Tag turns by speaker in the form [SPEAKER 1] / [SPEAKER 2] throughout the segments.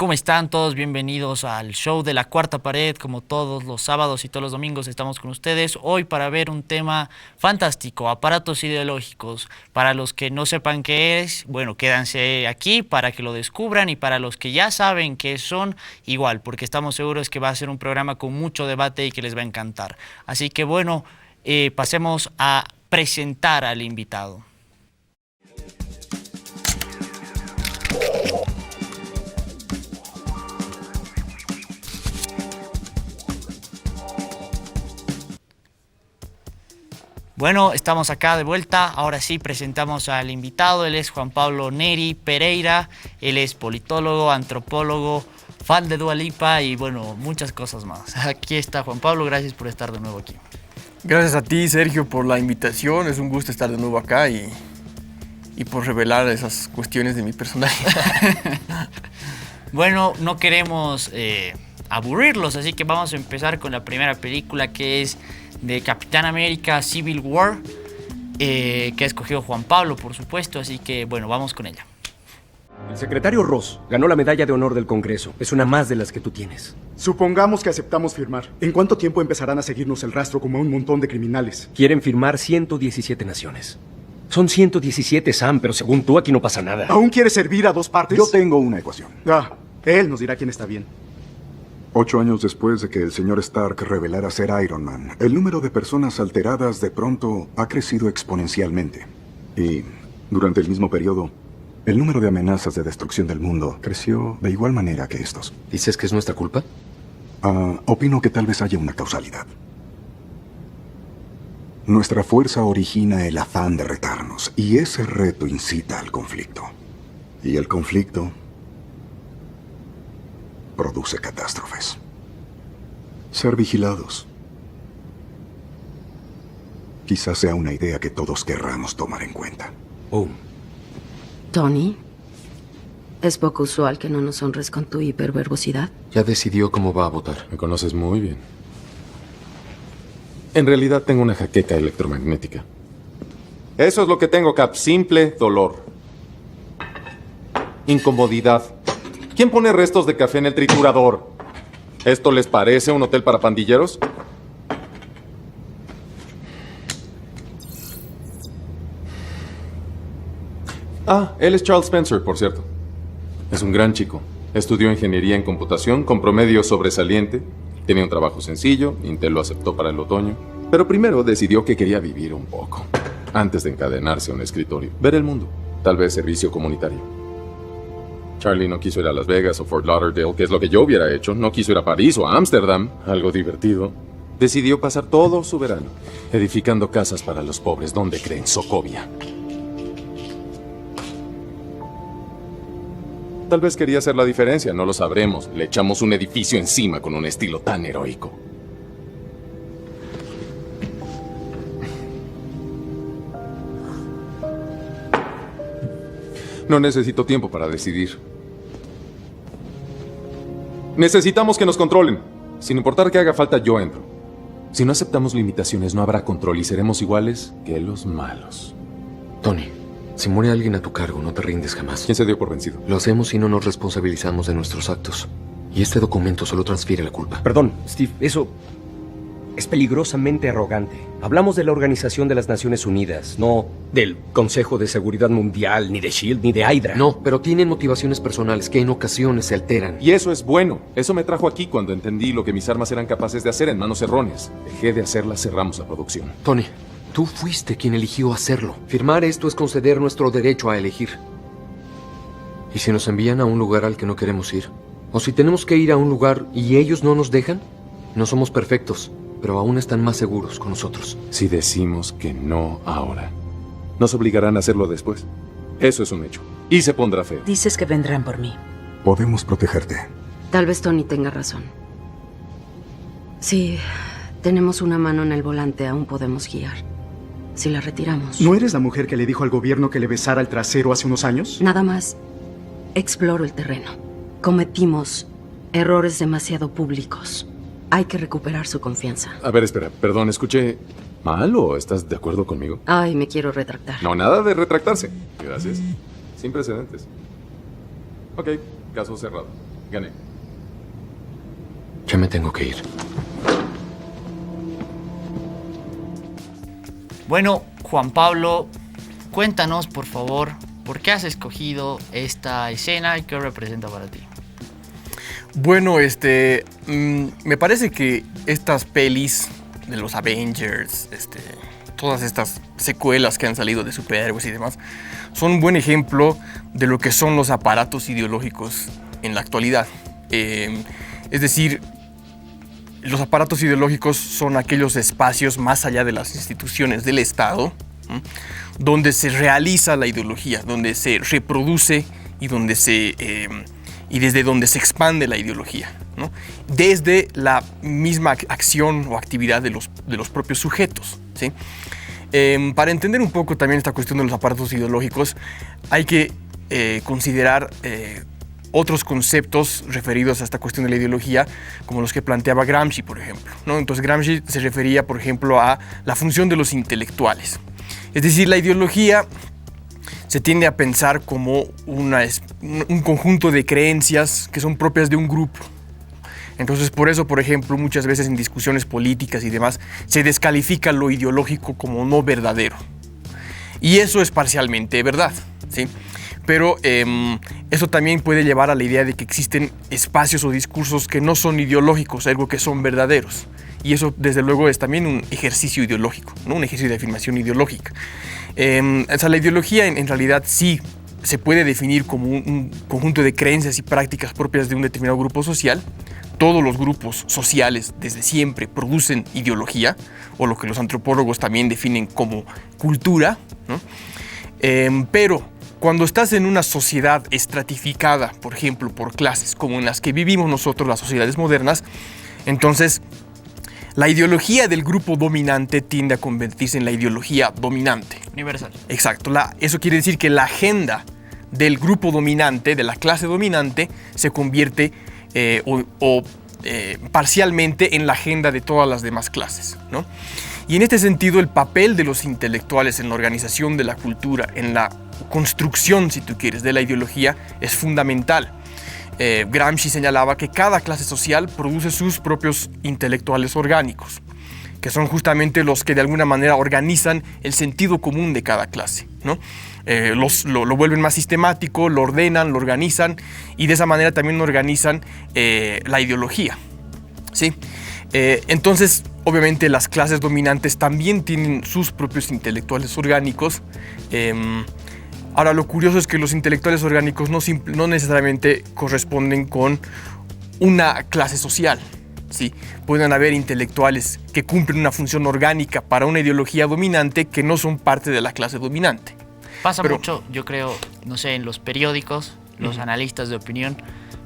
[SPEAKER 1] ¿Cómo están todos? Bienvenidos al show de la Cuarta Pared. Como todos los sábados y todos los domingos estamos con ustedes hoy para ver un tema fantástico, aparatos ideológicos. Para los que no sepan qué es, bueno, quédense aquí para que lo descubran, y para los que ya saben qué son, igual, porque estamos seguros que va a ser un programa con mucho debate y que les va a encantar. Así que bueno, pasemos a presentar al invitado. Bueno, estamos acá de vuelta. Ahora sí presentamos al invitado. Él es Juan Pablo Neri Pereira. Él es politólogo, antropólogo, fan de Dua Lipa y bueno, muchas cosas más. Aquí está Juan Pablo, gracias por estar de nuevo aquí.
[SPEAKER 2] Gracias a ti, Sergio, por la invitación. Es un gusto estar de nuevo acá y por revelar esas cuestiones de mi personalidad.
[SPEAKER 1] Bueno, no queremos aburrirlos, así que vamos a empezar con la primera película, que es de Capitán América Civil War, que ha escogido Juan Pablo, por supuesto, así que bueno, vamos con ella.
[SPEAKER 3] El secretario Ross ganó la medalla de honor del Congreso. Es una más de las que tú tienes.
[SPEAKER 4] Supongamos que aceptamos firmar. ¿En cuánto tiempo empezarán a seguirnos el rastro como a un montón de criminales?
[SPEAKER 3] Quieren firmar 117 naciones. Son 117, Sam, pero según tú aquí no pasa nada.
[SPEAKER 4] ¿Aún quieres servir a dos partes?
[SPEAKER 5] Yo tengo una ecuación.
[SPEAKER 4] Él nos dirá quién está bien.
[SPEAKER 5] 8 años después de que el señor Stark revelara ser Iron Man, el número de personas alteradas de pronto ha crecido exponencialmente. Y durante el mismo periodo, el número de amenazas de destrucción del mundo creció de igual manera que estos.
[SPEAKER 3] ¿Dices que es nuestra culpa?
[SPEAKER 5] Opino que tal vez haya una causalidad. Nuestra fuerza origina el afán de retarnos, y ese reto incita al conflicto. Y el conflicto produce catástrofes. Ser vigilados quizás sea una idea que todos querramos tomar en cuenta.
[SPEAKER 3] Oh.
[SPEAKER 6] Tony, es poco usual que no nos honres con tu hiperverbosidad.
[SPEAKER 7] Ya decidió cómo va a votar. Me conoces muy bien. En realidad tengo una jaqueca electromagnética. Eso es lo que tengo, Cap. Simple dolor. Incomodidad. ¿Quién pone restos de café en el triturador? ¿Esto les parece un hotel para pandilleros? Él es Charles Spencer, por cierto. Es un gran chico. Estudió ingeniería en computación con promedio sobresaliente. Tenía un trabajo sencillo. Intel lo aceptó para el otoño. Pero primero decidió que quería vivir un poco, antes de encadenarse a un escritorio. Ver el mundo. Tal vez servicio comunitario. Charlie no quiso ir a Las Vegas o Fort Lauderdale, que es lo que yo hubiera hecho. No quiso ir a París o a Ámsterdam, algo divertido. Decidió pasar todo su verano edificando casas para los pobres. ¿Dónde creen? Sokovia. Tal vez quería hacer la diferencia, no lo sabremos. Le echamos un edificio encima con un estilo tan heroico. No necesito tiempo para decidir. Necesitamos que nos controlen. Sin importar que haga falta, yo entro. Si no aceptamos limitaciones, no habrá control y seremos iguales que los malos.
[SPEAKER 8] Tony, si muere alguien a tu cargo, no te rindes jamás.
[SPEAKER 7] ¿Quién se dio por vencido?
[SPEAKER 8] Lo hacemos si no nos responsabilizamos de nuestros actos. Y este documento solo transfiere la culpa.
[SPEAKER 3] Perdón, Steve, eso es peligrosamente arrogante. Hablamos de la Organización de las Naciones Unidas, no del Consejo de Seguridad Mundial, ni de SHIELD, ni de Hydra.
[SPEAKER 8] No, pero tienen motivaciones personales que en ocasiones se alteran.
[SPEAKER 7] Y eso es bueno. Eso me trajo aquí cuando entendí lo que mis armas eran capaces de hacer en manos erróneas. Dejé de hacerlas, cerramos la producción.
[SPEAKER 8] Tony, tú fuiste quien eligió hacerlo. Firmar esto es conceder nuestro derecho a elegir. ¿Y si nos envían a un lugar al que no queremos ir? ¿O si tenemos que ir a un lugar y ellos no nos dejan? No somos perfectos, pero aún están más seguros con nosotros.
[SPEAKER 7] Si decimos que no ahora, nos obligarán a hacerlo después. Eso es un hecho. Y se pondrá feo.
[SPEAKER 6] Dices que vendrán por mí.
[SPEAKER 5] Podemos protegerte.
[SPEAKER 6] Tal vez Tony tenga razón. Si tenemos una mano en el volante, aún podemos guiar. Si la retiramos...
[SPEAKER 4] ¿No eres la mujer que le dijo al gobierno que le besara el trasero hace unos años?
[SPEAKER 6] Nada más exploro el terreno. Cometimos errores demasiado públicos. Hay que recuperar su confianza.
[SPEAKER 7] A ver, espera, perdón, ¿escuché mal o estás de acuerdo conmigo?
[SPEAKER 6] Ay, me quiero retractar.
[SPEAKER 7] No, nada de retractarse. Gracias. Sin precedentes. Ok, caso cerrado. Gané.
[SPEAKER 8] Ya me tengo que ir.
[SPEAKER 1] Bueno, Juan Pablo, cuéntanos, por favor, ¿por qué has escogido esta escena y qué representa para ti?
[SPEAKER 2] Bueno, me parece que estas pelis de los Avengers, todas estas secuelas que han salido de superhéroes y demás, son un buen ejemplo de lo que son los aparatos ideológicos en la actualidad. Es decir, los aparatos ideológicos son aquellos espacios más allá de las instituciones del Estado, donde se realiza la ideología, donde se reproduce y y desde donde se expande la ideología, ¿no? Desde la misma acción o actividad de los propios sujetos, ¿sí? Para entender un poco también esta cuestión de los aparatos ideológicos, hay que considerar otros conceptos referidos a esta cuestión de la ideología, como los que planteaba Gramsci, por ejemplo, ¿no? Entonces Gramsci se refería, por ejemplo, a la función de los intelectuales. Es decir, la ideología se tiende a pensar como un conjunto de creencias que son propias de un grupo. Entonces, por eso, por ejemplo, muchas veces en discusiones políticas y demás, se descalifica lo ideológico como no verdadero. Y eso es parcialmente verdad, ¿sí? Pero eso también puede llevar a la idea de que existen espacios o discursos que no son ideológicos, algo que son verdaderos. Y eso, desde luego, es también un ejercicio ideológico, ¿no? Un ejercicio de afirmación ideológica. O sea, la ideología en realidad sí se puede definir como un conjunto de creencias y prácticas propias de un determinado grupo social. Todos los grupos sociales desde siempre producen ideología, o lo que los antropólogos también definen como cultura, ¿no? Pero cuando estás en una sociedad estratificada, por ejemplo, por clases, como en las que vivimos nosotros, las sociedades modernas, entonces la ideología del grupo dominante tiende a convertirse en la ideología dominante.
[SPEAKER 1] Universal.
[SPEAKER 2] Exacto. Eso quiere decir que la agenda del grupo dominante, de la clase dominante, se convierte parcialmente en la agenda de todas las demás clases, ¿no? Y en este sentido, el papel de los intelectuales en la organización de la cultura, en la construcción, si tú quieres, de la ideología, es fundamental. Gramsci señalaba que cada clase social produce sus propios intelectuales orgánicos, que son justamente los que de alguna manera organizan el sentido común de cada clase, ¿no? Lo vuelven más sistemático, lo ordenan, lo organizan, y de esa manera también organizan la ideología, ¿sí? Entonces, obviamente, las clases dominantes también tienen sus propios intelectuales orgánicos. Ahora, lo curioso es que los intelectuales orgánicos no necesariamente corresponden con una clase social, ¿sí? Pueden haber intelectuales que cumplen una función orgánica para una ideología dominante que no son parte de la clase dominante.
[SPEAKER 1] Pasa mucho, yo creo, no sé, en los periódicos, los analistas de opinión,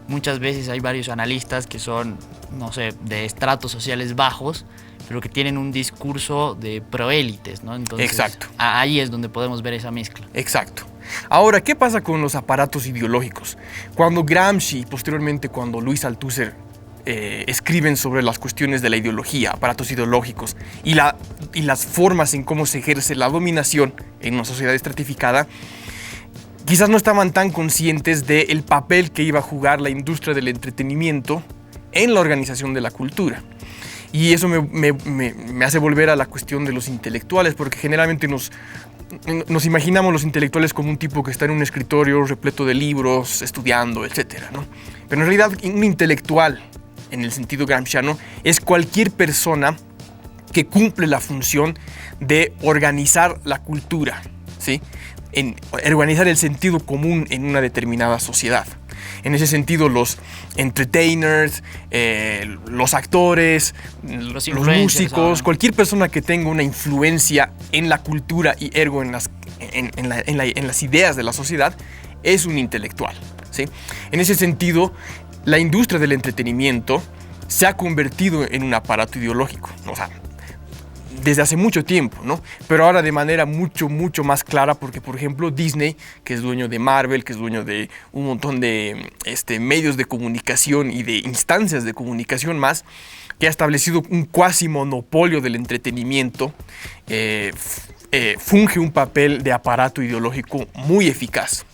[SPEAKER 1] muchas veces hay varios analistas que son, no sé, de estratos sociales bajos, pero que tienen un discurso de proélites, ¿no? Entonces,
[SPEAKER 2] exacto.
[SPEAKER 1] Ahí es donde podemos ver esa mezcla.
[SPEAKER 2] Exacto. Ahora, ¿qué pasa con los aparatos ideológicos? Cuando Gramsci y posteriormente cuando Luis Althusser escriben sobre las cuestiones de la ideología, aparatos ideológicos y las formas en cómo se ejerce la dominación en una sociedad estratificada, quizás no estaban tan conscientes del papel que iba a jugar la industria del entretenimiento en la organización de la cultura. Y eso me hace volver a la cuestión de los intelectuales, porque generalmente nos imaginamos los intelectuales como un tipo que está en un escritorio repleto de libros, estudiando, etc., ¿no? Pero en realidad un intelectual, en el sentido gramsciano, es cualquier persona que cumple la función de organizar la cultura, ¿sí? En organizar el sentido común en una determinada sociedad. En ese sentido, los entertainers, los actores, los músicos, cualquier persona que tenga una influencia en la cultura y ergo en las ideas de la sociedad, es un intelectual, ¿sí? En ese sentido, la industria del entretenimiento se ha convertido en un aparato ideológico, o sea, desde hace mucho tiempo, ¿no? Pero ahora de manera mucho más clara, porque, por ejemplo, Disney, que es dueño de Marvel, que es dueño de un montón de medios de comunicación y de instancias de comunicación más, que ha establecido un cuasi monopolio del entretenimiento, funge un papel de aparato ideológico muy eficaz.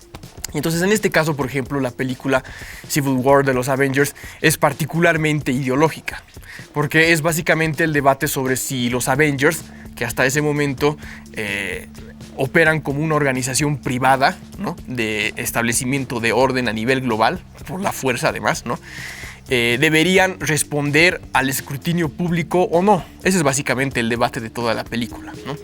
[SPEAKER 2] Y entonces en este caso, por ejemplo, la película Civil War de los Avengers es particularmente ideológica, porque es básicamente el debate sobre si los Avengers, que hasta ese momento operan como una organización privada, ¿no?, de establecimiento de orden a nivel global, por la fuerza además, ¿no?, deberían responder al escrutinio público o no. Ese es básicamente el debate de toda la película, ¿no?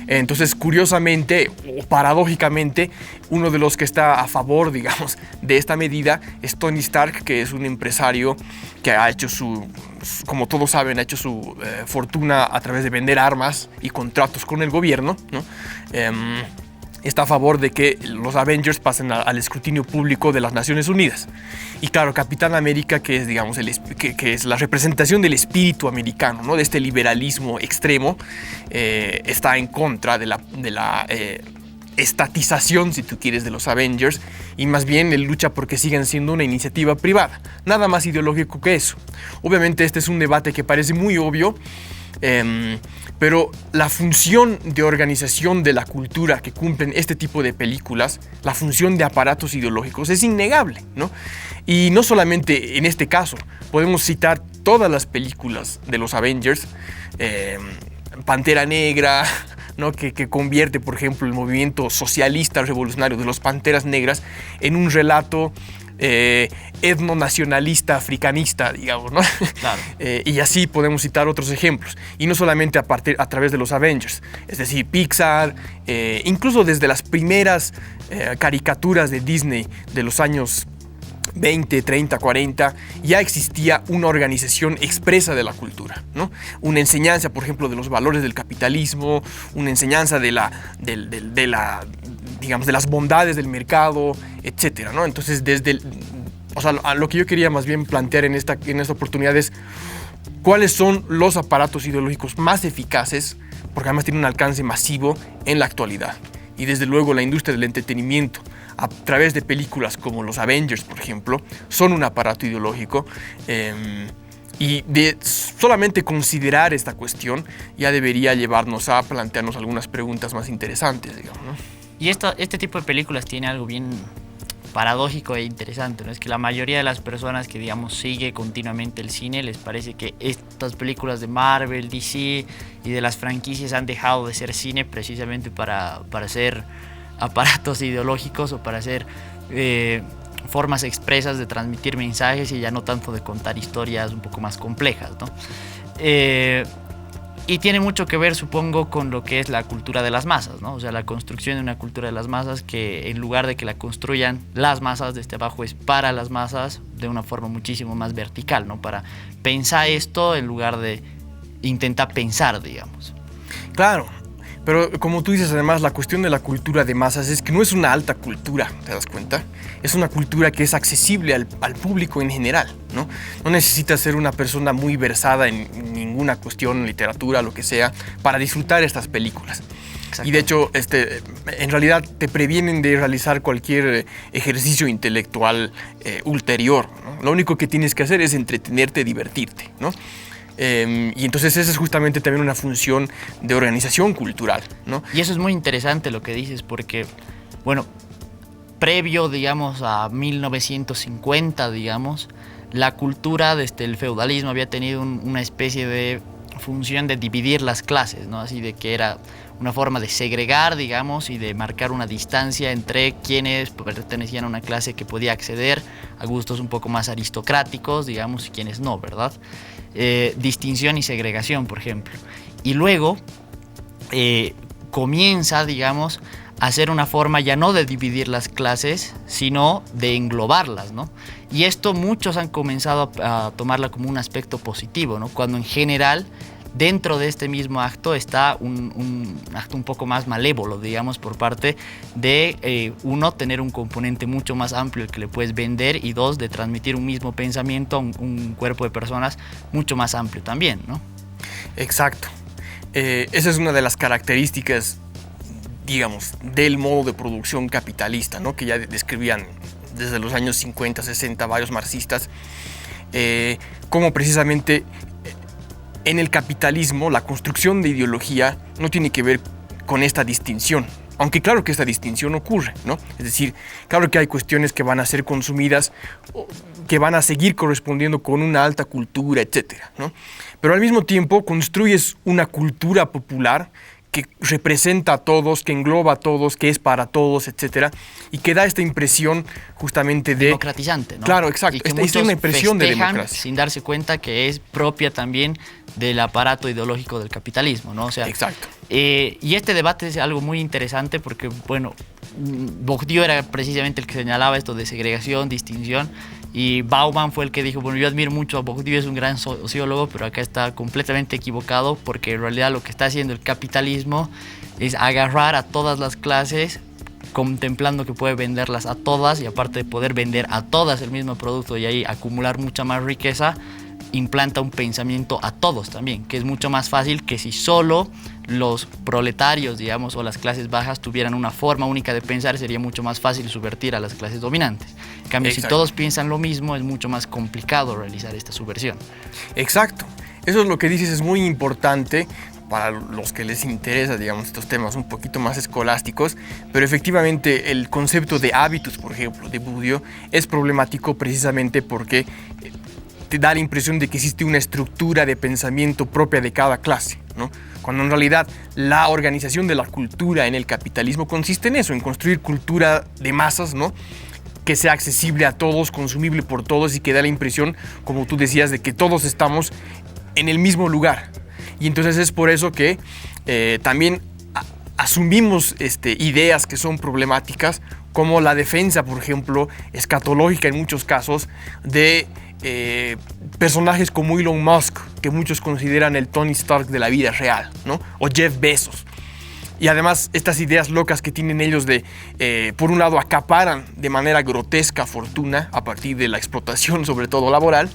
[SPEAKER 2] Entonces, curiosamente o paradójicamente, uno de los que está a favor, digamos, de esta medida es Tony Stark, que es un empresario que ha hecho como todos saben, ha hecho su fortuna a través de vender armas y contratos con el gobierno, ¿no? Está a favor de que los Avengers pasen al escrutinio público de las Naciones Unidas. Y claro, Capitán América, que es, digamos, que es la representación del espíritu americano, ¿no?, de este liberalismo extremo, está en contra de la estatización, si tú quieres, de los Avengers, y más bien él lucha porque sigan siendo una iniciativa privada. Nada más ideológico que eso. Obviamente este es un debate que parece muy obvio, pero la función de organización de la cultura que cumplen este tipo de películas, la función de aparatos ideológicos, es innegable, ¿no? Y no solamente en este caso, podemos citar todas las películas de los Avengers, Pantera Negra, ¿no?, que convierte, por ejemplo, el movimiento socialista revolucionario de los Panteras Negras en un relato etnonacionalista africanista, digamos, ¿no?
[SPEAKER 1] Claro.
[SPEAKER 2] Y así podemos citar otros ejemplos, y no solamente a través de los Avengers, es decir, Pixar, incluso desde las primeras caricaturas de Disney de los años 20, 30, 40, ya existía una organización expresa de la cultura, ¿no? Una enseñanza, por ejemplo, de los valores del capitalismo, una enseñanza de digamos, de las bondades del mercado, etcétera, ¿no? Entonces, lo que yo quería más bien plantear en esta oportunidad es cuáles son los aparatos ideológicos más eficaces, porque además tienen un alcance masivo en la actualidad. Y desde luego la industria del entretenimiento, a través de películas como los Avengers, por ejemplo, son un aparato ideológico, y de solamente considerar esta cuestión ya debería llevarnos a plantearnos algunas preguntas más interesantes, digamos, ¿no?
[SPEAKER 1] Y este tipo de películas tiene algo bien paradójico e interesante, ¿no? Es que la mayoría de las personas que, digamos, sigue continuamente el cine, les parece que estas películas de Marvel, DC y de las franquicias han dejado de ser cine precisamente para ser aparatos ideológicos o para ser formas expresas de transmitir mensajes y ya no tanto de contar historias un poco más complejas, ¿no? Y tiene mucho que ver, supongo, con lo que es la cultura de las masas, ¿no? O sea, la construcción de una cultura de las masas que, en lugar de que la construyan las masas desde abajo, es para las masas de una forma muchísimo más vertical, ¿no? Para pensar esto en lugar de intentar pensar, digamos.
[SPEAKER 2] Claro, pero como tú dices, además, la cuestión de la cultura de masas es que no es una alta cultura, ¿te das cuenta? Es una cultura que es accesible al público en general, ¿no? No necesitas ser una persona muy versada en ninguna cuestión, literatura, lo que sea, para disfrutar estas películas. Y de hecho, en realidad te previenen de realizar cualquier ejercicio intelectual ulterior, ¿no? Lo único que tienes que hacer es entretenerte, divertirte, ¿no? Y entonces esa es justamente también una función de organización cultural, ¿no?
[SPEAKER 1] Y eso es muy interesante lo que dices, porque, bueno, previo, digamos, a 1950, digamos, la cultura desde el feudalismo había tenido una especie de función de dividir las clases, ¿no? Así de que era una forma de segregar, digamos, y de marcar una distancia entre quienes pertenecían a una clase que podía acceder a gustos un poco más aristocráticos, digamos, y quienes no, ¿verdad? Distinción y segregación, por ejemplo. Y luego comienza, digamos, a ser una forma ya no de dividir las clases, sino de englobarlas, ¿no? Y esto muchos han comenzado a tomarla como un aspecto positivo, ¿no? Cuando en general dentro de este mismo acto está un acto un poco más malévolo, digamos, por parte de, uno, tener un componente mucho más amplio que le puedes vender, y dos, de transmitir un mismo pensamiento a un cuerpo de personas mucho más amplio también, ¿no?
[SPEAKER 2] Exacto. Esa es una de las características, digamos, del modo de producción capitalista, ¿no? Que ya describían desde los años 50, 60 varios marxistas, cómo precisamente en el capitalismo la construcción de ideología no tiene que ver con esta distinción Aunque claro que esta distinción ocurre, ¿no? Es decir, claro que hay cuestiones que van a ser consumidas, que van a seguir correspondiendo con una alta cultura, etcétera, ¿no? Pero al mismo tiempo construyes una cultura popular que representa a todos, que engloba a todos, que es para todos, etcétera, y que da esta impresión justamente de...
[SPEAKER 1] democratizante, ¿no?
[SPEAKER 2] Claro, exacto.
[SPEAKER 1] Y que
[SPEAKER 2] Esta es una impresión de
[SPEAKER 1] festejan
[SPEAKER 2] democracia.
[SPEAKER 1] sin darse cuenta que es propia también del aparato ideológico del capitalismo, ¿no? O sea,
[SPEAKER 2] Exacto.
[SPEAKER 1] Y este debate es algo muy interesante porque, bueno, Bourdieu era precisamente el que señalaba esto de segregación, distinción, y Bauman fue el que dijo, bueno, yo admiro mucho a Bourdieu, es un gran sociólogo, pero acá está completamente equivocado porque en realidad lo que está haciendo el capitalismo es agarrar a todas las clases contemplando que puede venderlas a todas y aparte de poder vender a todas el mismo producto y ahí acumular mucha más riqueza, implanta un pensamiento a todos también, que es mucho más fácil que si solo los proletarios, digamos, o las clases bajas tuvieran una forma única de pensar, sería mucho más fácil subvertir a las clases dominantes. En cambio,
[SPEAKER 2] Exacto.
[SPEAKER 1] si todos piensan lo mismo, es mucho más complicado realizar esta subversión.
[SPEAKER 2] Exacto. Eso es lo que dices, es muy importante para los que les interesa, digamos, estos temas un poquito más escolásticos, pero efectivamente el concepto de hábitos, por ejemplo, de Bourdieu, es problemático precisamente porque te da la impresión de que existe una estructura de pensamiento propia de cada clase, ¿no? Cuando en realidad la organización de la cultura en el capitalismo consiste en eso, en construir cultura de masas, ¿no? Que sea accesible a todos, consumible por todos y que da la impresión, como tú decías, de que todos estamos en el mismo lugar. Y entonces es por eso que también asumimos ideas que son problemáticas, como la defensa, por ejemplo, escatológica en muchos casos, de personajes como Elon Musk, que muchos consideran el Tony Stark de la vida real, ¿no? O Jeff Bezos. Y además estas ideas locas que tienen ellos de, por un lado, acaparan de manera grotesca fortuna a partir de la explotación, sobre todo laboral,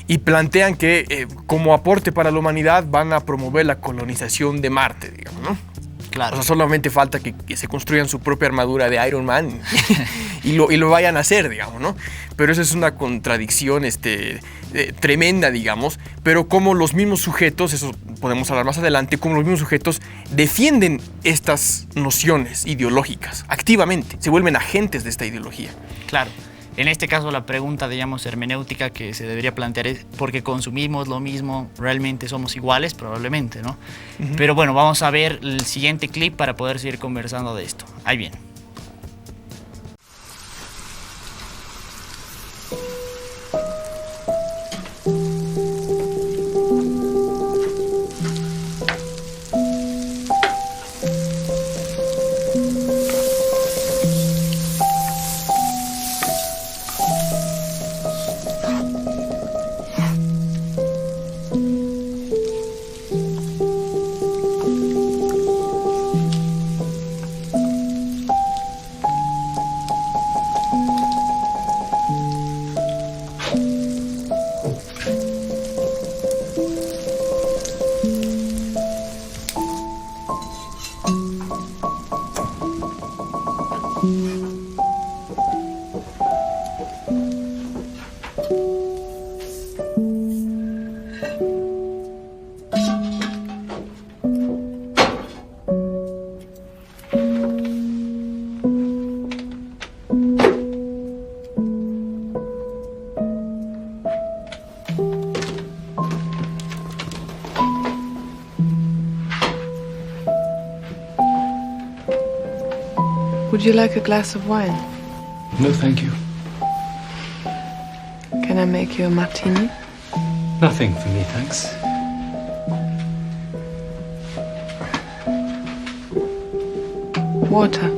[SPEAKER 2] y plantean que como aporte para la humanidad van a promover la colonización de Marte, digamos, ¿no?
[SPEAKER 1] Claro.
[SPEAKER 2] O sea, solamente falta que se construyan su propia armadura de Iron Man y lo vayan a hacer, digamos, ¿no? Pero eso es una contradicción tremenda, digamos, pero como los mismos sujetos, eso podemos hablar más adelante, como los mismos sujetos defienden estas nociones ideológicas activamente, se vuelven agentes de esta ideología.
[SPEAKER 1] Claro. En este caso la pregunta, digamos, hermenéutica que se debería plantear es ¿por qué consumimos lo mismo? ¿Realmente somos iguales? Probablemente, ¿no? Pero bueno, vamos a ver el siguiente clip para poder seguir conversando de esto. Ahí viene.
[SPEAKER 9] Would you like a glass of wine?
[SPEAKER 10] No, thank you.
[SPEAKER 9] Can I make you a martini?
[SPEAKER 10] Nothing for me, thanks.
[SPEAKER 9] Water.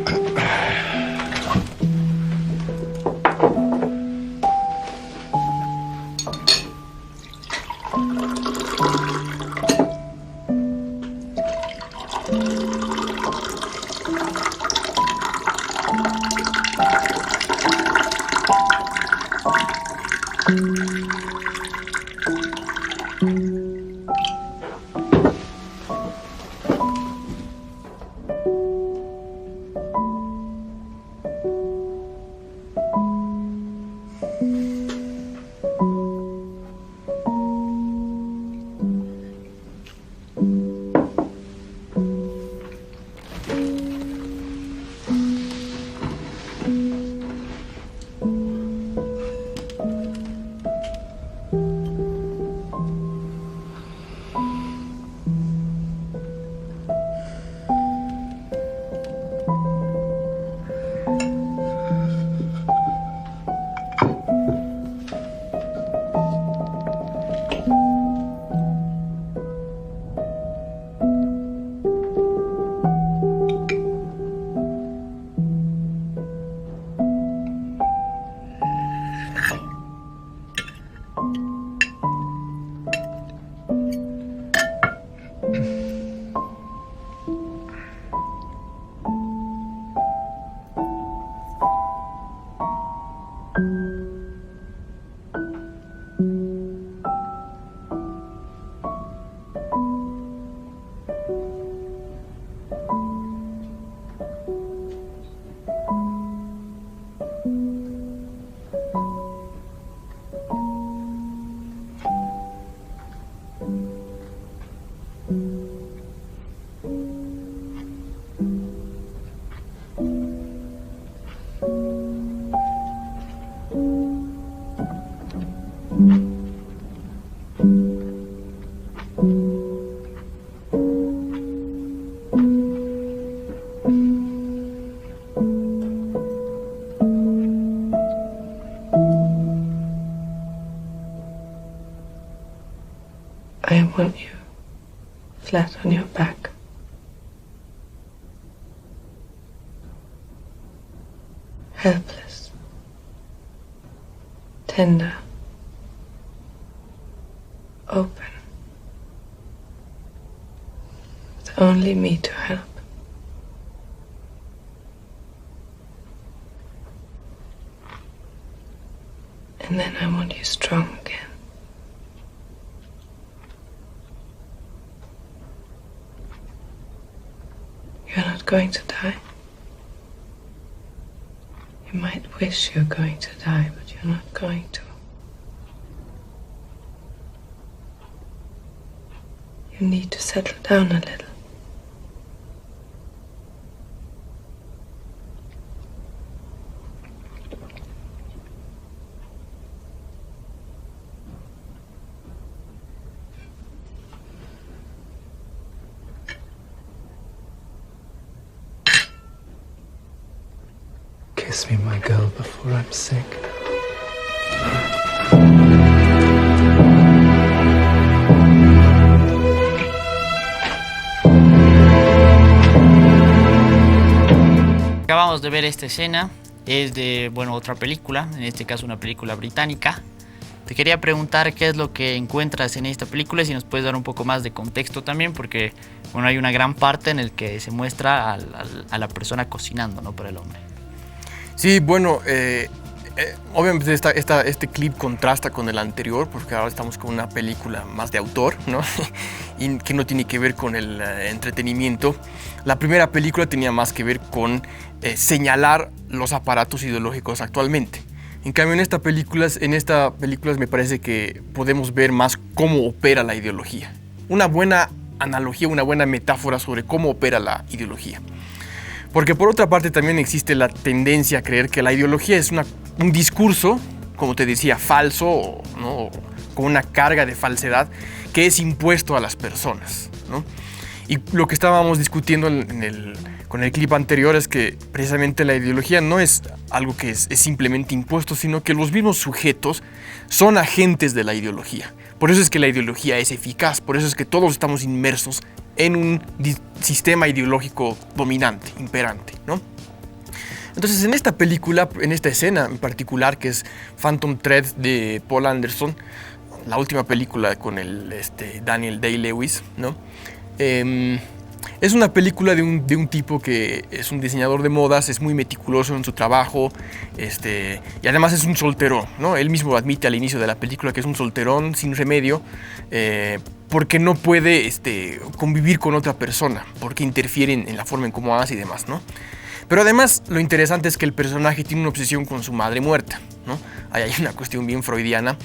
[SPEAKER 9] I want you flat on your back. Helpless. Tender. Open. With only me to help. And then I want you strong again. You're not going to die. You might wish you're going to die, but you're not going to. You need to settle down a little.
[SPEAKER 10] Kiss me, my girl, before I'm sick.
[SPEAKER 1] Acabamos de ver esta escena, es de, bueno, otra película, en este caso una película británica. Te quería preguntar qué es lo que encuentras en esta película y si nos puedes dar un poco más de contexto también, porque bueno, hay una gran parte en el que se muestra a la persona cocinando, ¿no? Para el hombre.
[SPEAKER 2] Sí, bueno, obviamente este clip contrasta con el anterior, porque ahora estamos con una película más de autor, ¿no? Y que no tiene que ver con el entretenimiento. La primera película tenía más que ver con señalar los aparatos ideológicos actualmente. En cambio, en esta película me parece que podemos ver más cómo opera la ideología. Una buena analogía, una buena metáfora sobre cómo opera la ideología. Porque por otra parte también existe la tendencia a creer que la ideología es un discurso, como te decía, falso, ¿no? Con una carga de falsedad que es impuesto a las personas, ¿no? Y lo que estábamos discutiendo con el clip anterior es que precisamente la ideología no es algo que es simplemente impuesto, sino que los mismos sujetos son agentes de la ideología. Por eso es que la ideología es eficaz, por eso es que todos estamos inmersos en un sistema ideológico dominante, imperante, ¿no? Entonces, en esta película, en esta escena en particular, que es Phantom Thread de Paul Anderson, la última película con el Daniel Day-Lewis, ¿no? Es una película de un tipo que es un diseñador de modas, es muy meticuloso en su trabajo, y además es un solterón, ¿no? Él mismo admite al inicio de la película que es un solterón sin remedio, porque no puede convivir con otra persona, porque interfiere en la forma en cómo hace y demás, ¿no? Pero además lo interesante es que el personaje tiene una obsesión con su madre muerta, ¿no? Ahí hay una cuestión bien freudiana.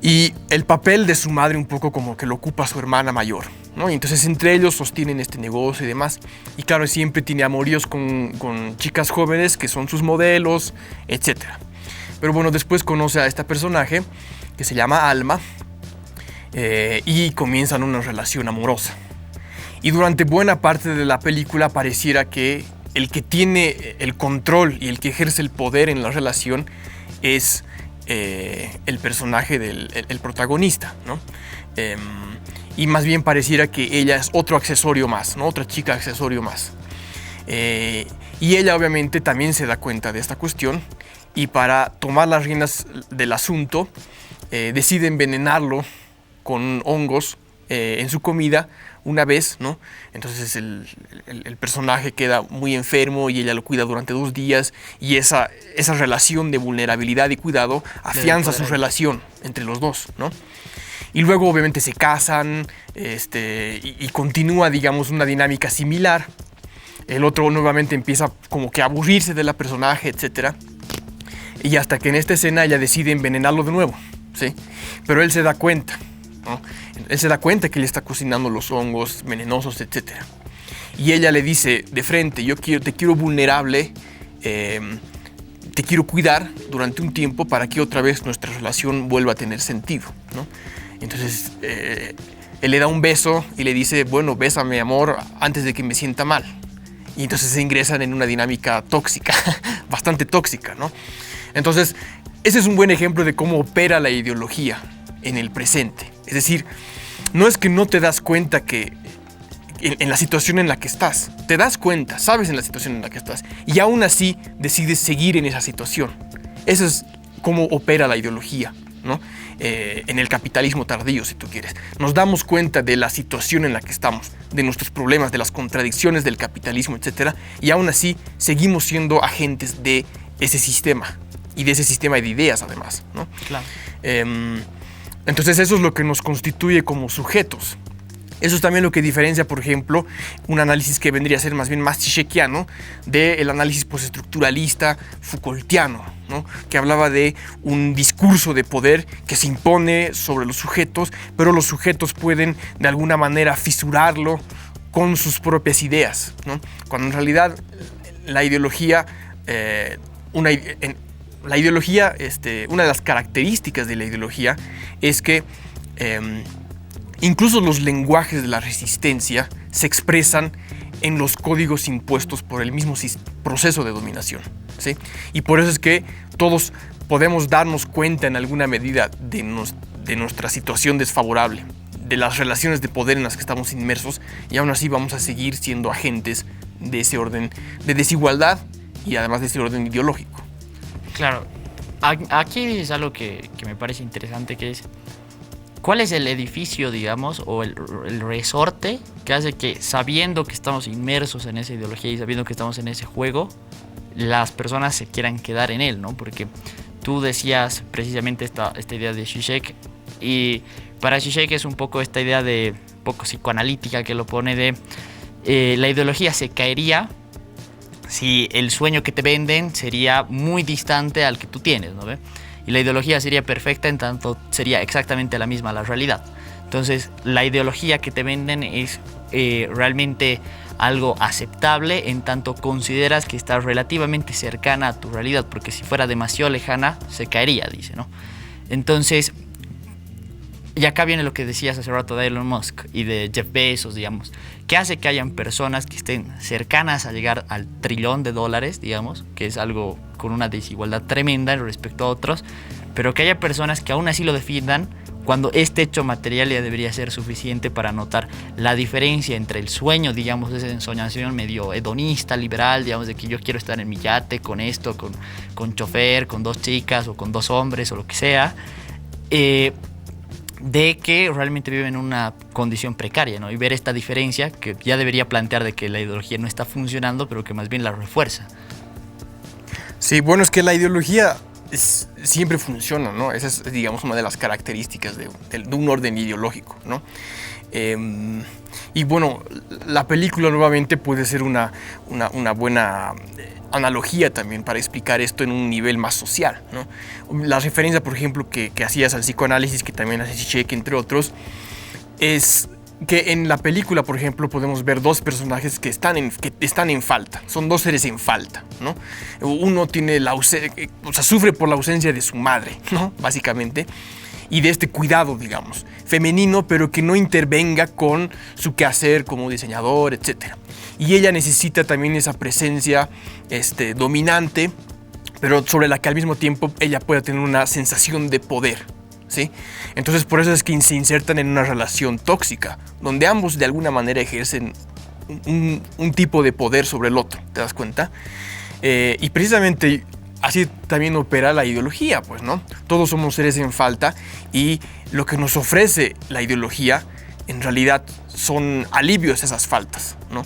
[SPEAKER 2] Y el papel de su madre un poco como que lo ocupa su hermana mayor, ¿no? Y entonces entre ellos sostienen este negocio y demás. Y claro, siempre tiene amoríos con chicas jóvenes que son sus modelos, etc. Pero bueno, después conoce a este personaje que se llama Alma y comienzan una relación amorosa. Y durante buena parte de la película pareciera que el que tiene el control y el que ejerce el poder en la relación es el personaje del protagonista, ¿no? Y más bien pareciera que ella es otro accesorio más, ¿no? Otra chica accesorio más. Y ella obviamente también se da cuenta de esta cuestión y para tomar las riendas del asunto decide envenenarlo con hongos en su comida una vez, ¿no? Entonces el personaje queda muy enfermo y ella lo cuida durante 2 días, y esa relación de vulnerabilidad y cuidado afianza su relación entre los dos, ¿no? Y luego obviamente se casan, y continúa, digamos, una dinámica similar. El otro nuevamente empieza como que a aburrirse de la personaje, etc. Y hasta que en esta escena ella decide envenenarlo de nuevo, ¿sí? Pero él se da cuenta, ¿no? Él se da cuenta que le está cocinando los hongos venenosos, etc. Y ella le dice de frente: te quiero vulnerable, te quiero cuidar durante un tiempo para que otra vez nuestra relación vuelva a tener sentido, ¿no? Entonces él le da un beso y le dice: bueno, bésame, amor, antes de que me sienta mal. Y entonces se ingresan en una dinámica tóxica, bastante tóxica, ¿no? Entonces, ese es un buen ejemplo de cómo opera la ideología en el presente. Es decir, no es que no te das cuenta que en la situación en la que estás, te das cuenta, sabes en la situación en la que estás, y aún así decides seguir en esa situación. Eso es cómo opera la ideología, ¿no? En el capitalismo tardío, si tú quieres. Nos damos cuenta de la situación en la que estamos, de nuestros problemas, de las contradicciones del capitalismo, etc. Y aún así seguimos siendo agentes de ese sistema, y de ese sistema de ideas además, ¿no?
[SPEAKER 1] Claro.
[SPEAKER 2] Entonces eso es lo que nos constituye como sujetos. Eso es también lo que diferencia, por ejemplo, un análisis que vendría a ser más bien más zizek'iano del análisis postestructuralista Foucaultiano, ¿no? Que hablaba de un discurso de poder que se impone sobre los sujetos, pero los sujetos pueden de alguna manera fisurarlo con sus propias ideas, ¿no? Cuando en realidad la ideología, una de las características de la ideología es que incluso los lenguajes de la resistencia se expresan en los códigos impuestos por el mismo proceso de dominación, ¿sí? Y por eso es que todos podemos darnos cuenta en alguna medida de nuestra situación desfavorable, de las relaciones de poder en las que estamos inmersos, y aún así vamos a seguir siendo agentes de ese orden de desigualdad y además de ese orden ideológico.
[SPEAKER 1] Claro, aquí es algo que me parece interesante, que es: ¿cuál es el edificio, digamos, o el resorte que hace que, sabiendo que estamos inmersos en esa ideología y sabiendo que estamos en ese juego, las personas se quieran quedar en él, ¿no? Porque tú decías precisamente esta idea de Zizek, y para Zizek es un poco esta idea de poco psicoanalítica que lo pone de la ideología se caería si el sueño que te venden sería muy distante al que tú tienes, ¿no ve? Y la ideología sería perfecta en tanto sería exactamente la misma la realidad. Entonces, la ideología que te venden es realmente algo aceptable en tanto consideras que está relativamente cercana a tu realidad, porque si fuera demasiado lejana, se caería, dice, ¿no? Entonces, y acá viene lo que decías hace rato de Elon Musk y de Jeff Bezos, digamos, que hace que hayan personas que estén cercanas a llegar al $1 trillón, digamos, que es algo con una desigualdad tremenda respecto a otros, pero que haya personas que aún así lo defiendan cuando este hecho material ya debería ser suficiente para notar la diferencia entre el sueño, digamos, de esa ensoñación medio hedonista, liberal, digamos, de que yo quiero estar en mi yate con esto, con chofer, con 2 chicas o con 2 hombres o lo que sea, de que realmente viven en una condición precaria, ¿no? Y ver esta diferencia que ya debería plantear de que la ideología no está funcionando, pero que más bien la refuerza.
[SPEAKER 2] Sí, bueno, es que la ideología siempre funciona, ¿no? Esa es, digamos, una de las características de un orden ideológico, ¿no? Y bueno, la película nuevamente puede ser una buena analogía también para explicar esto en un nivel más social, ¿no? La referencia, por ejemplo, que hacías al psicoanálisis, que también hace Zizek, entre otros, es que en la película, por ejemplo, podemos ver 2 personajes que están en falta. Son 2 seres en falta, ¿no? Uno tiene sufre por la ausencia de su madre, ¿no? Básicamente. Y de este cuidado, digamos, femenino, pero que no intervenga con su quehacer como diseñador, etc. Y ella necesita también esa presencia dominante, pero sobre la que al mismo tiempo ella pueda tener una sensación de poder, ¿sí? Entonces por eso es que se insertan en una relación tóxica, donde ambos de alguna manera ejercen un tipo de poder sobre el otro, ¿te das cuenta? Y precisamente así también opera la ideología, pues, ¿no? Todos somos seres en falta, y lo que nos ofrece la ideología en realidad son alivios a esas faltas, ¿no?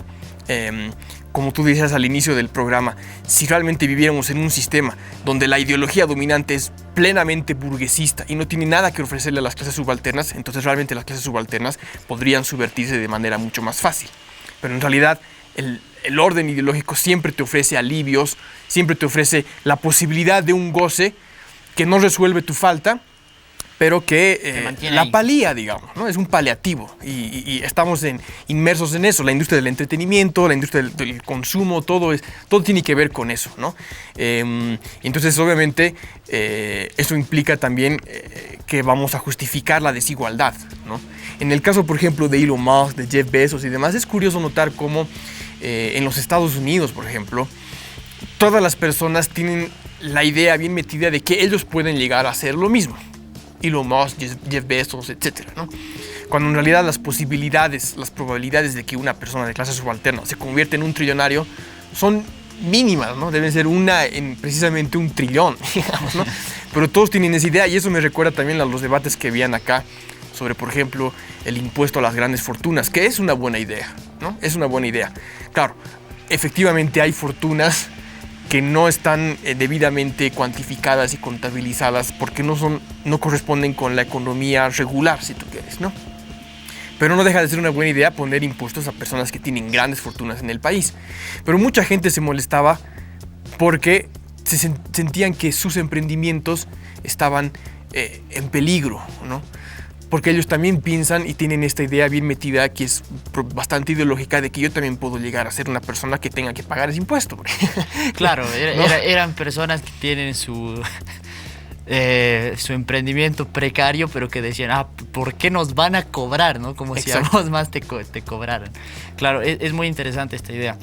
[SPEAKER 2] Como tú decías al inicio del programa, si realmente viviéramos en un sistema donde la ideología dominante es plenamente burguesista y no tiene nada que ofrecerle a las clases subalternas, entonces realmente las clases subalternas podrían subvertirse de manera mucho más fácil. Pero en realidad el orden ideológico siempre te ofrece alivios, siempre te ofrece la posibilidad de un goce que no resuelve tu falta, pero que la palía, digamos, ¿no? Es un paliativo y estamos inmersos en eso. La industria del entretenimiento, la industria del consumo, todo tiene que ver con eso, ¿no? Entonces, obviamente, eso implica también que vamos a justificar la desigualdad, ¿no? En el caso, por ejemplo, de Elon Musk, de Jeff Bezos y demás, es curioso notar cómo en los Estados Unidos, por ejemplo, todas las personas tienen la idea bien metida de que ellos pueden llegar a hacer lo mismo. Elon Musk, Jeff Bezos, etcétera, ¿no? Cuando en realidad las probabilidades de que una persona de clase subalterna se convierta en un trillonario son mínimas, ¿no? Deben ser una en precisamente 1 trillón, digamos, ¿no? Pero todos tienen esa idea y eso me recuerda también a los debates que habían acá sobre, por ejemplo, el impuesto a las grandes fortunas, que es una buena idea, ¿no? Es una buena idea. Claro, efectivamente hay fortunas que no están debidamente cuantificadas y contabilizadas porque no corresponden con la economía regular, si tú quieres, ¿no? Pero no deja de ser una buena idea poner impuestos a personas que tienen grandes fortunas en el país. Pero mucha gente se molestaba porque sentían que sus emprendimientos estaban en peligro, ¿no? Porque ellos también piensan y tienen esta idea bien metida que es bastante ideológica de que yo también puedo llegar a ser una persona que tenga que pagar ese impuesto.
[SPEAKER 1] Claro, eran personas que tienen su emprendimiento precario, pero que decían, ¿por qué nos van a cobrar? ¿No? Como Exacto. Si a vos más te cobraran. Claro, es muy interesante esta idea.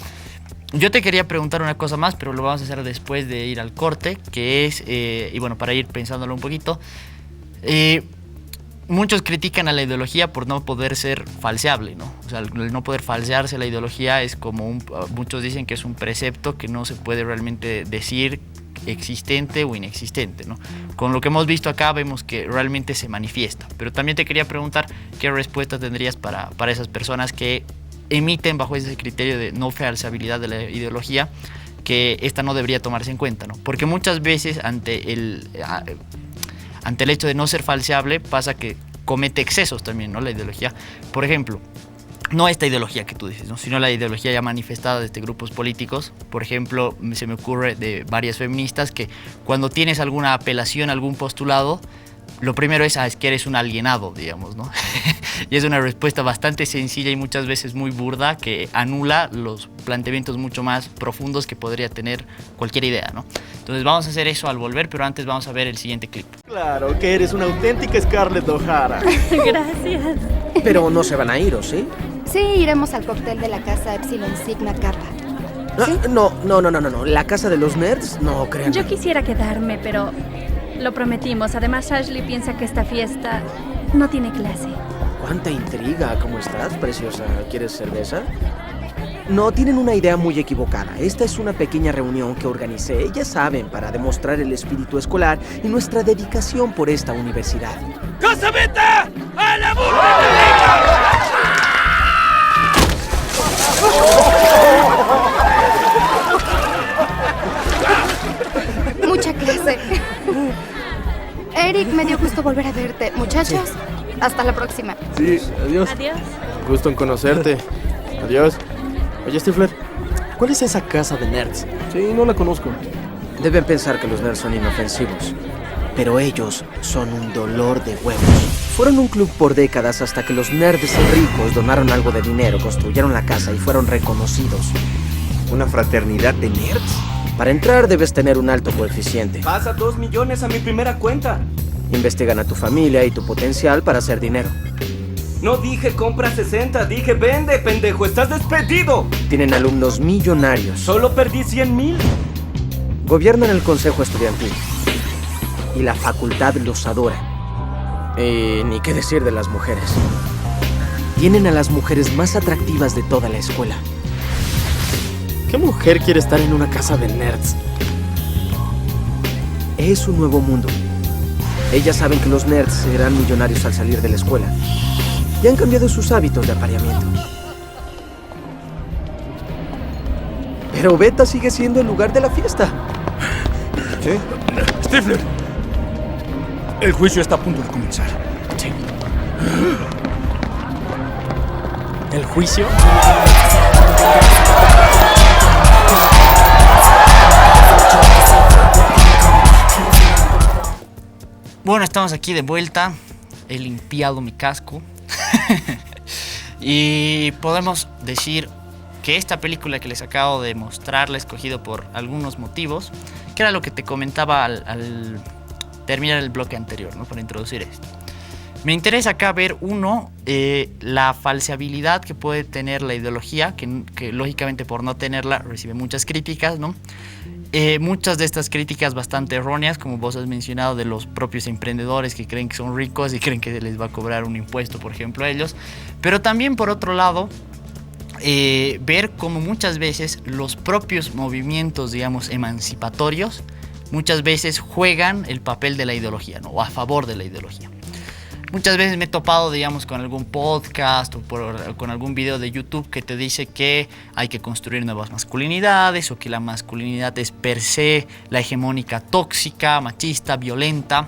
[SPEAKER 1] Yo te quería preguntar una cosa más, pero lo vamos a hacer después de ir al corte, que es, y bueno, para ir pensándolo un poquito, muchos critican a la ideología por no poder ser falseable, ¿no? O sea, el no poder falsearse la ideología es como muchos dicen que es un precepto que no se puede realmente decir existente o inexistente, ¿no? Con lo que hemos visto acá vemos que realmente se manifiesta. Pero también te quería preguntar qué respuesta tendrías para esas personas que emiten bajo ese criterio de no falseabilidad de la ideología, que esta no debería tomarse en cuenta, ¿no? Porque muchas veces ante el hecho de no ser falseable pasa que comete excesos también, ¿no? La ideología. Por ejemplo, no esta ideología que tú dices, ¿no? Sino la ideología ya manifestada desde grupos políticos. Por ejemplo, se me ocurre de varias feministas que cuando tienes alguna apelación, algún postulado, lo primero es que eres un alienado, digamos, ¿no? Y es una respuesta bastante sencilla y muchas veces muy burda que anula los planteamientos mucho más profundos que podría tener cualquier idea, ¿no? Entonces vamos a hacer eso al volver, pero antes vamos a ver el siguiente clip.
[SPEAKER 11] Claro que eres una auténtica Scarlett O'Hara.
[SPEAKER 12] Gracias.
[SPEAKER 11] Pero no se van a ir, ¿o sí?
[SPEAKER 12] Sí, iremos al cóctel de la casa Epsilon Sigma Kappa.
[SPEAKER 11] ¿Sí? No. ¿La casa de los nerds? No, créanme.
[SPEAKER 13] Yo quisiera quedarme, pero lo prometimos. Además, Ashley piensa que esta fiesta no tiene clase.
[SPEAKER 11] ¡Cuánta intriga! ¿Cómo estás, preciosa? ¿Quieres cerveza? No, tienen una idea muy equivocada. Esta es una pequeña reunión que organicé, ya saben, para demostrar el espíritu escolar y nuestra dedicación por esta universidad.
[SPEAKER 14] ¡Casamenta! ¡A la
[SPEAKER 12] Mucha clase. Eric, me dio gusto volver a verte. Muchachos, hasta la próxima.
[SPEAKER 11] Sí, adiós.
[SPEAKER 13] Adiós.
[SPEAKER 11] Gusto en conocerte. Adiós. Oye, Stifler, ¿cuál es esa casa de nerds? Sí, no la conozco. Deben pensar que los nerds son inofensivos, pero ellos son un dolor de huevos. Fueron un club por décadas hasta que los nerds ricos donaron algo de dinero, construyeron la casa y fueron reconocidos. ¿Una fraternidad de nerds? Para entrar debes tener un alto coeficiente.
[SPEAKER 14] Pasa 2 millones a mi primera cuenta.
[SPEAKER 11] Investigan a tu familia y tu potencial para hacer dinero.
[SPEAKER 14] No dije compra 60, dije vende, pendejo, estás despedido.
[SPEAKER 11] Tienen alumnos millonarios.
[SPEAKER 14] Solo perdí 100,000.
[SPEAKER 11] Gobiernan el consejo estudiantil. Y la facultad los adora. Y ni qué decir de las mujeres. Tienen a las mujeres más atractivas de toda la escuela. ¿Qué mujer quiere estar en una casa de nerds? Es un nuevo mundo. Ellas saben que los nerds serán millonarios al salir de la escuela. y han cambiado sus hábitos de apareamiento. Pero Beta sigue siendo el lugar de la fiesta.
[SPEAKER 4] ¿Sí? Stifler, el juicio está a punto de comenzar.
[SPEAKER 1] Sí. ¿El juicio? Bueno, estamos aquí de vuelta. He limpiado mi casco. Y podemos decir que esta película que les acabo de mostrar la he escogido por algunos motivos, que era lo que te comentaba al terminar el bloque anterior, ¿no? Para introducir esto. Me interesa acá ver, uno, la falseabilidad que puede tener la ideología, que lógicamente por no tenerla recibe muchas críticas, ¿no? Muchas de estas críticas bastante erróneas, como vos has mencionado, de los propios emprendedores que creen que son ricos y creen que se les va a cobrar un impuesto, por ejemplo, a ellos. Pero también, por otro lado, ver cómo muchas veces los propios movimientos, digamos, emancipatorios, muchas veces juegan el papel de la ideología, ¿no? O a favor de la ideología. Muchas veces me he topado, digamos, con algún podcast o con algún video de YouTube que te dice que hay que construir nuevas masculinidades o que la masculinidad es per se la hegemónica tóxica, machista, violenta,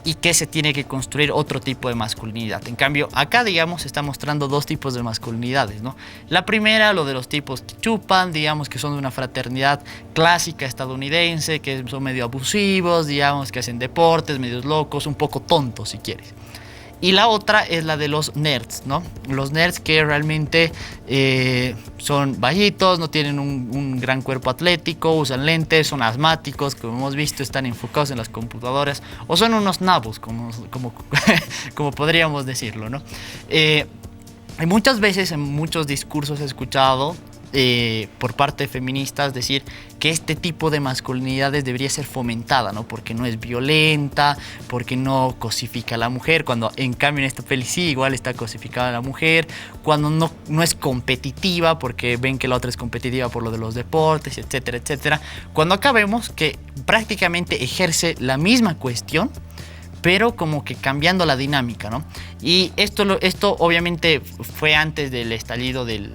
[SPEAKER 1] y que se tiene que construir otro tipo de masculinidad. En cambio, acá, digamos, se está mostrando dos tipos de masculinidades, ¿no? La primera, lo de los tipos que chupan, digamos, que son de una fraternidad clásica estadounidense, que son medio abusivos, digamos, que hacen deportes, medios locos, un poco tontos, si quieres. Y la otra es la de los nerds, ¿no? Los nerds que realmente son bajitos, no tienen un gran cuerpo atlético, usan lentes, son asmáticos, como hemos visto, están enfocados en las computadoras, o son unos nabos, como podríamos decirlo, ¿no? Y muchas veces en muchos discursos he escuchado por parte de feministas decir que este tipo de masculinidades debería ser fomentada, ¿no? Porque no es violenta, porque no cosifica a la mujer, cuando en cambio en esta peli sí, igual está cosificada a la mujer, cuando no es competitiva, porque ven que la otra es competitiva por lo de los deportes, etcétera, etcétera. Cuando acá vemos que prácticamente ejerce la misma cuestión, pero como que cambiando la dinámica, ¿no? Y esto obviamente fue antes del estallido de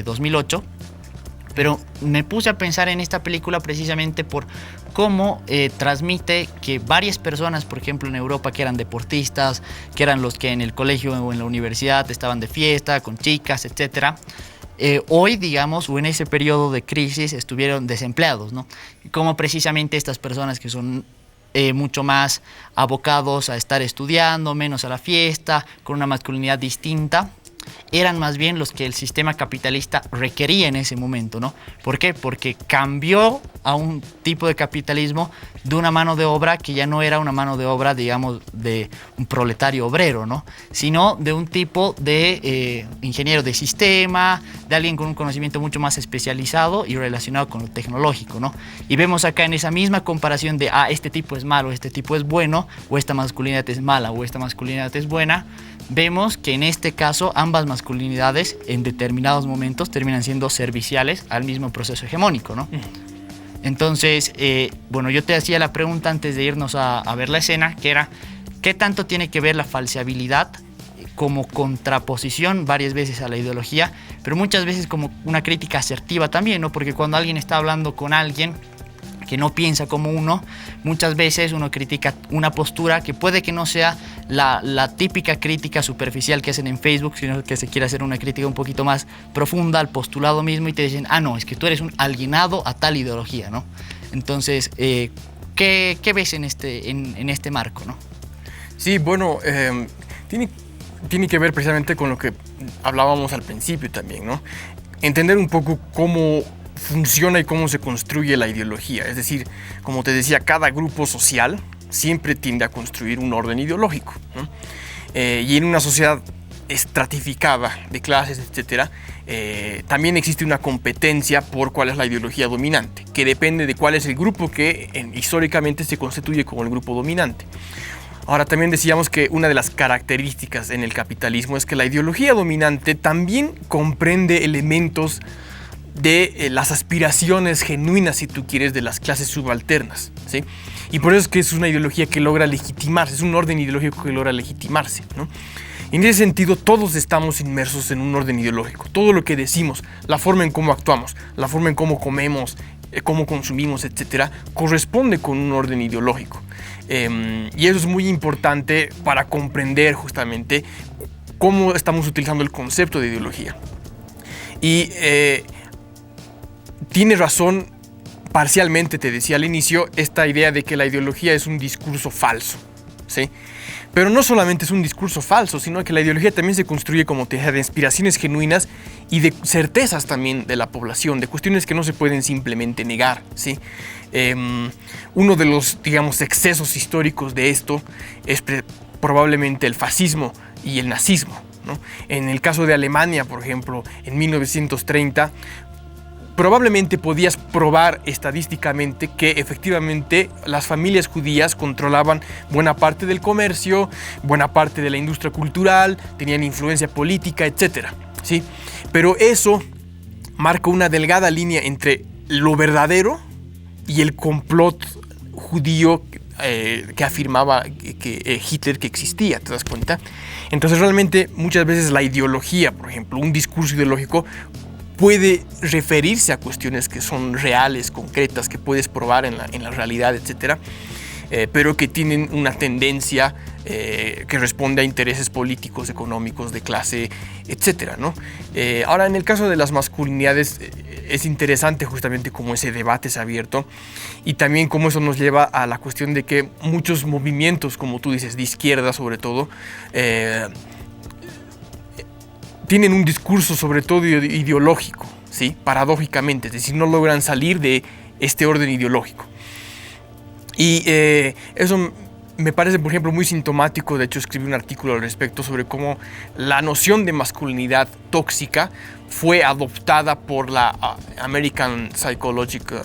[SPEAKER 1] 2008, pero me puse a pensar en esta película precisamente por cómo transmite que varias personas, por ejemplo en Europa, que eran deportistas, que eran los que en el colegio o en la universidad estaban de fiesta con chicas, etcétera, hoy, digamos, o en ese periodo de crisis estuvieron desempleados, ¿no? Y cómo precisamente estas personas que son mucho más abocados a estar estudiando, menos a la fiesta, con una masculinidad distinta, eran más bien los que el sistema capitalista requería en ese momento, ¿no? ¿Por qué? Porque cambió a un tipo de capitalismo de una mano de obra que ya no era una mano de obra, digamos, de un proletario obrero, ¿no? Sino de un tipo de ingeniero de sistema, de alguien con un conocimiento mucho más especializado y relacionado con lo tecnológico, ¿no? Y vemos acá en esa misma comparación de, este tipo es malo, este tipo es bueno, o esta masculinidad es mala, o esta masculinidad es buena, vemos que en este caso ambas masculinidades en determinados momentos terminan siendo serviciales al mismo proceso hegemónico, ¿no? Entonces, bueno, yo te hacía la pregunta antes de irnos a ver la escena, que era, ¿qué tanto tiene que ver la falseabilidad como contraposición varias veces a la ideología, pero muchas veces como una crítica asertiva también, ¿no? Porque cuando alguien está hablando con alguien que no piensa como uno, muchas veces uno critica una postura que puede que no sea la típica crítica superficial que hacen en Facebook, sino que se quiere hacer una crítica un poquito más profunda al postulado mismo y te dicen, no, es que tú eres un alienado a tal ideología, ¿no? Entonces, ¿qué ves en este marco, no?
[SPEAKER 2] Sí, bueno, tiene que ver precisamente con lo que hablábamos al principio también, ¿no? Entender un poco cómo funciona y cómo se construye la ideología. Es decir, como te decía, cada grupo social siempre tiende a construir un orden ideológico, ¿no? Y en una sociedad estratificada de clases, etcétera, también existe una competencia por cuál es la ideología dominante, que depende de cuál es el grupo que históricamente se constituye como el grupo dominante. Ahora, también decíamos que una de las características en el capitalismo es que la ideología dominante también comprende elementos de las aspiraciones genuinas, si tú quieres, de las clases subalternas, ¿sí? Y por eso es que es una ideología que logra legitimarse, es un orden ideológico que logra legitimarse, ¿no? En ese sentido, todos estamos inmersos en un orden ideológico. Todo lo que decimos, la forma en cómo actuamos, la forma en cómo comemos, cómo consumimos, etcétera, corresponde con un orden ideológico. Y eso es muy importante para comprender justamente cómo estamos utilizando el concepto de ideología. Y tiene razón parcialmente, te decía al inicio, esta idea de que la ideología es un discurso falso, ¿sí? Pero no solamente es un discurso falso, sino que la ideología también se construye, como te dije, de inspiraciones genuinas y de certezas también de la población, de cuestiones que no se pueden simplemente negar, ¿sí? Uno de los, digamos, excesos históricos de esto es probablemente el fascismo y el nazismo, ¿no? En el caso de Alemania, por ejemplo, en 1930, probablemente podías probar estadísticamente que efectivamente las familias judías controlaban buena parte del comercio, buena parte de la industria cultural, tenían influencia política, etc., ¿sí? Pero eso marca una delgada línea entre lo verdadero y el complot judío que afirmaba que Hitler que existía, ¿te das cuenta? Entonces realmente muchas veces la ideología, por ejemplo, un discurso ideológico puede referirse a cuestiones que son reales, concretas, que puedes probar en la realidad, etc., pero que tienen una tendencia que responde a intereses políticos, económicos, de clase, etc., ¿no? Ahora, en el caso de las masculinidades, es interesante justamente cómo ese debate es abierto y también cómo eso nos lleva a la cuestión de que muchos movimientos, como tú dices, de izquierda sobre todo, tienen un discurso sobre todo ideológico, ¿sí? Paradójicamente, es decir, no logran salir de este orden ideológico. Y eso me parece, por ejemplo, muy sintomático. De hecho, escribí un artículo al respecto sobre cómo la noción de masculinidad tóxica fue adoptada por la American Psychological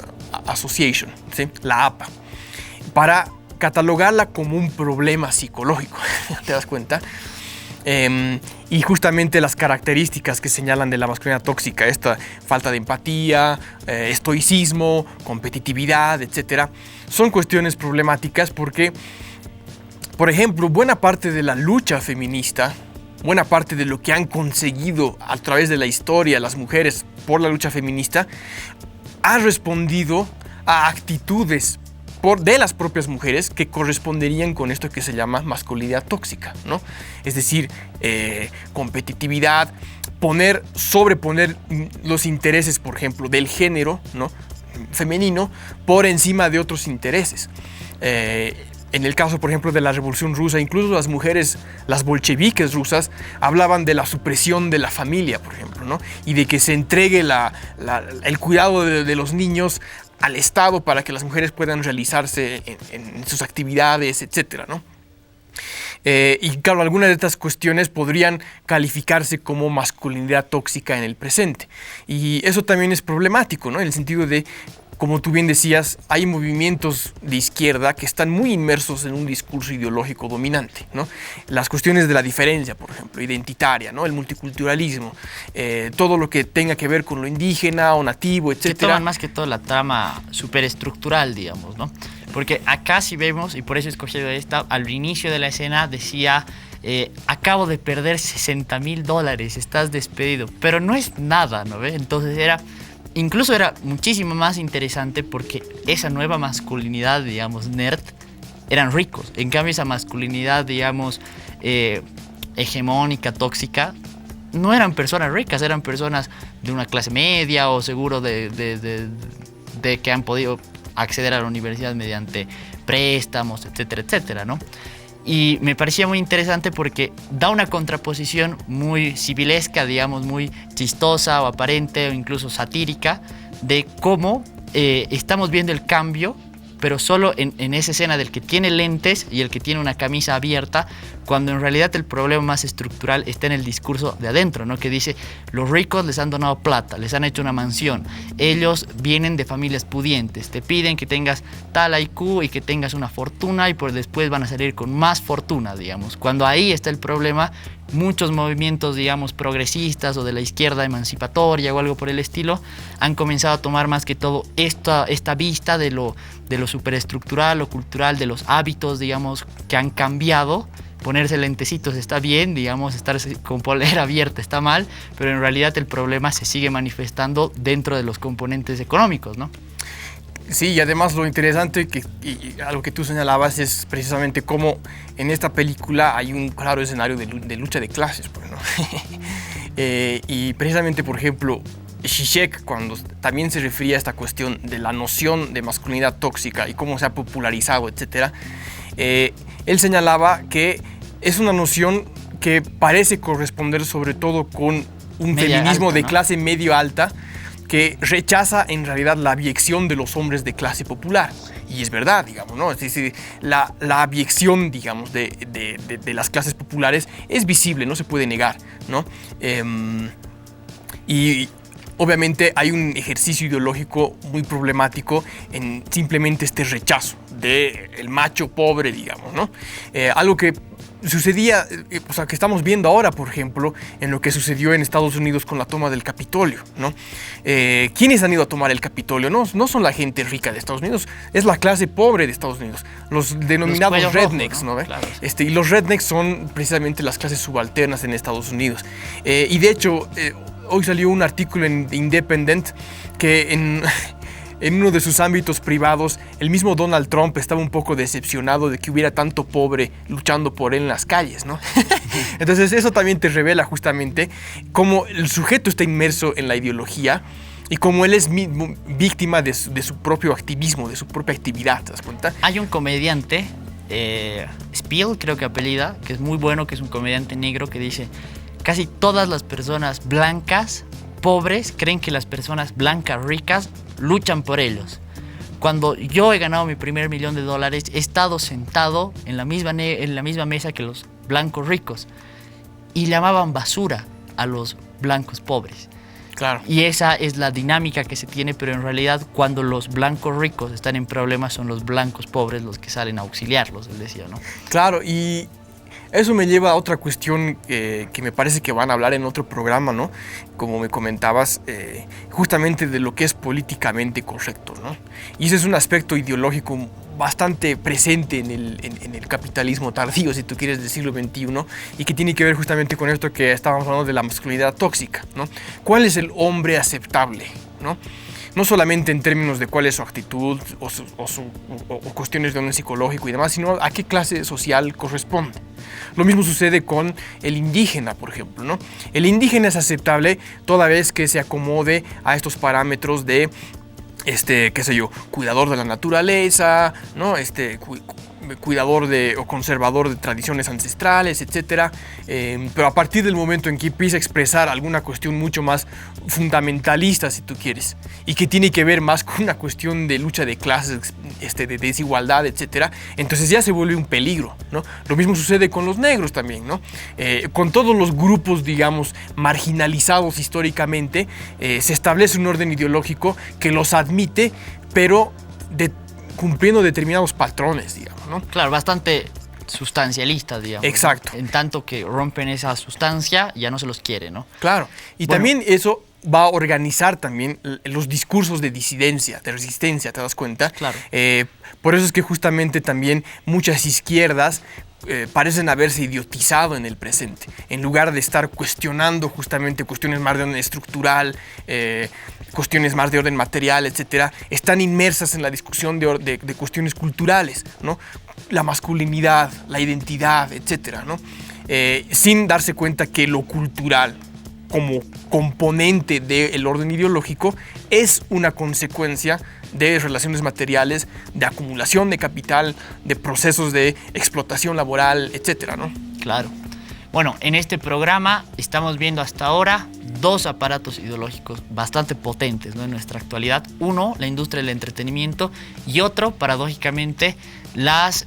[SPEAKER 2] Association, ¿sí? La APA, para catalogarla como un problema psicológico, ¿te das cuenta? Y justamente las características que señalan de la masculinidad tóxica, esta falta de empatía, estoicismo, competitividad, etc., son cuestiones problemáticas porque, por ejemplo, buena parte de la lucha feminista, buena parte de lo que han conseguido a través de la historia las mujeres por la lucha feminista, ha respondido a actitudes de las propias mujeres que corresponderían con esto que se llama masculinidad tóxica, ¿no? Es decir, competitividad, sobreponer los intereses, por ejemplo, del género, ¿no? Femenino por encima de otros intereses. En el caso, por ejemplo, de la Revolución Rusa, incluso las mujeres, las bolcheviques rusas, hablaban de la supresión de la familia, por ejemplo, ¿no? Y de que se entregue el cuidado de los niños al Estado para que las mujeres puedan realizarse en sus actividades, etcétera, ¿no? Y claro, algunas de estas cuestiones podrían calificarse como masculinidad tóxica en el presente. Y eso también es problemático, ¿no? En el sentido de, como tú bien decías, hay movimientos de izquierda que están muy inmersos en un discurso ideológico dominante, ¿no? Las cuestiones de la diferencia, por ejemplo, identitaria, ¿no? El multiculturalismo, todo lo que tenga que ver con lo indígena o nativo, etc.
[SPEAKER 1] Que toman más que todo la trama superestructural, digamos, ¿no? Porque acá si vemos, y por eso he escogido esta, al inicio de la escena decía, acabo de perder $60,000, estás despedido, pero no es nada, ¿no ve? Entonces incluso era muchísimo más interesante porque esa nueva masculinidad, digamos, nerd, eran ricos. En cambio, esa masculinidad, digamos, hegemónica, tóxica, no eran personas ricas, eran personas de una clase media o seguro de que han podido acceder a la universidad mediante préstamos, etcétera, etcétera, ¿no? Y me parecía muy interesante porque da una contraposición muy civilesca, digamos, muy chistosa o aparente o incluso satírica de cómo estamos viendo el cambio, pero solo en esa escena del que tiene lentes y el que tiene una camisa abierta, cuando en realidad el problema más estructural está en el discurso de adentro, ¿no? Que dice, los ricos les han donado plata, les han hecho una mansión, ellos vienen de familias pudientes, te piden que tengas tal IQ y que tengas una fortuna y por después van a salir con más fortuna, digamos. Cuando ahí está el problema muchos movimientos, digamos, progresistas o de la izquierda emancipatoria o algo por el estilo, han comenzado a tomar más que todo esta vista de lo superestructural, lo cultural, de los hábitos, digamos, que han cambiado. Ponerse lentecitos está bien, digamos, estar con polera abierta está mal, pero en realidad el problema se sigue manifestando dentro de los componentes económicos, ¿no?
[SPEAKER 2] Sí, y además lo interesante y algo que tú señalabas es precisamente cómo en esta película hay un claro escenario de lucha de clases, pues, ¿no? Y precisamente, por ejemplo, Zizek, cuando también se refería a esta cuestión de la noción de masculinidad tóxica y cómo se ha popularizado, etc., él señalaba que es una noción que parece corresponder sobre todo con un feminismo de clase medio-alta que rechaza en realidad la abyección de los hombres de clase popular. Y es verdad, digamos, ¿no? Es decir, la abyección, digamos, de las clases populares es visible, no se puede negar, ¿no? Y obviamente hay un ejercicio ideológico muy problemático en simplemente este rechazo del macho pobre, digamos, ¿no? Algo que sucedía, o sea, que estamos viendo ahora, por ejemplo, en lo que sucedió en Estados Unidos con la toma del Capitolio, ¿no? ¿Quiénes han ido a tomar el Capitolio? No son la gente rica de Estados Unidos, es la clase pobre de Estados Unidos, los denominados rednecks, ¿no? Claro. Y los rednecks son precisamente las clases subalternas en Estados Unidos. Y de hecho, hoy salió un artículo en The Independent que en uno de sus ámbitos privados, el mismo Donald Trump estaba un poco decepcionado de que hubiera tanto pobre luchando por él en las calles, ¿no? Entonces eso también te revela justamente cómo el sujeto está inmerso en la ideología y cómo él es víctima de su propio activismo, de su propia actividad, ¿te das cuenta?
[SPEAKER 1] Hay un comediante, Spiel creo que apellida, que es muy bueno, que es un comediante negro, que dice: casi todas las personas blancas pobres creen que las personas blancas ricas luchan por ellos. Cuando yo he ganado mi primer $1,000,000, he estado sentado en la misma mesa que los blancos ricos y llamaban basura a los blancos pobres.
[SPEAKER 2] Claro.
[SPEAKER 1] Y esa es la dinámica que se tiene, pero en realidad cuando los blancos ricos están en problemas son los blancos pobres los que salen a auxiliarlos, él decía, ¿no?
[SPEAKER 2] Claro, y eso me lleva a otra cuestión que me parece que van a hablar en otro programa, ¿no? Como me comentabas, justamente de lo que es políticamente correcto, ¿no? Y ese es un aspecto ideológico bastante presente en el capitalismo tardío, si tú quieres decirlo, XXI, y que tiene que ver justamente con esto que estábamos hablando de la masculinidad tóxica, ¿no? ¿Cuál es el hombre aceptable, ¿no? No solamente en términos de cuál es su actitud o cuestiones de orden psicológico y demás, sino a qué clase social corresponde. Lo mismo sucede con el indígena, por ejemplo, ¿no? El indígena es aceptable toda vez que se acomode a estos parámetros de, qué sé yo, cuidador de la naturaleza, ¿no? Cuidador o conservador de tradiciones ancestrales, etc. Pero a partir del momento en que empieza a expresar alguna cuestión mucho más fundamentalista, si tú quieres, y que tiene que ver más con una cuestión de lucha de clases, de desigualdad, etc., entonces ya se vuelve un peligro, ¿no? Lo mismo sucede con los negros también, ¿no? Con todos los grupos, digamos, marginalizados históricamente, se establece un orden ideológico que los admite, pero cumpliendo determinados patrones, digamos, ¿no?
[SPEAKER 1] Claro, bastante sustancialista, digamos.
[SPEAKER 2] Exacto.
[SPEAKER 1] ¿No? En tanto que rompen esa sustancia, ya no se los quiere, ¿no?
[SPEAKER 2] Claro. Y también eso va a organizar también los discursos de disidencia, de resistencia, ¿te das cuenta?
[SPEAKER 1] Claro.
[SPEAKER 2] Por eso es que justamente también muchas izquierdas parecen haberse idiotizado en el presente, en lugar de estar cuestionando justamente cuestiones más de orden estructural, cuestiones más de orden material, etcétera, están inmersas en la discusión de cuestiones culturales, ¿no? La masculinidad, la identidad, etcétera, ¿no? Sin darse cuenta que lo cultural, como componente del orden ideológico, es una consecuencia de relaciones materiales, de acumulación de capital, de procesos de explotación laboral, etcétera, ¿no?
[SPEAKER 1] Claro. Bueno, en este programa estamos viendo hasta ahora dos aparatos ideológicos bastante potentes, ¿no? En nuestra actualidad. Uno, la industria del entretenimiento, y otro, paradójicamente, las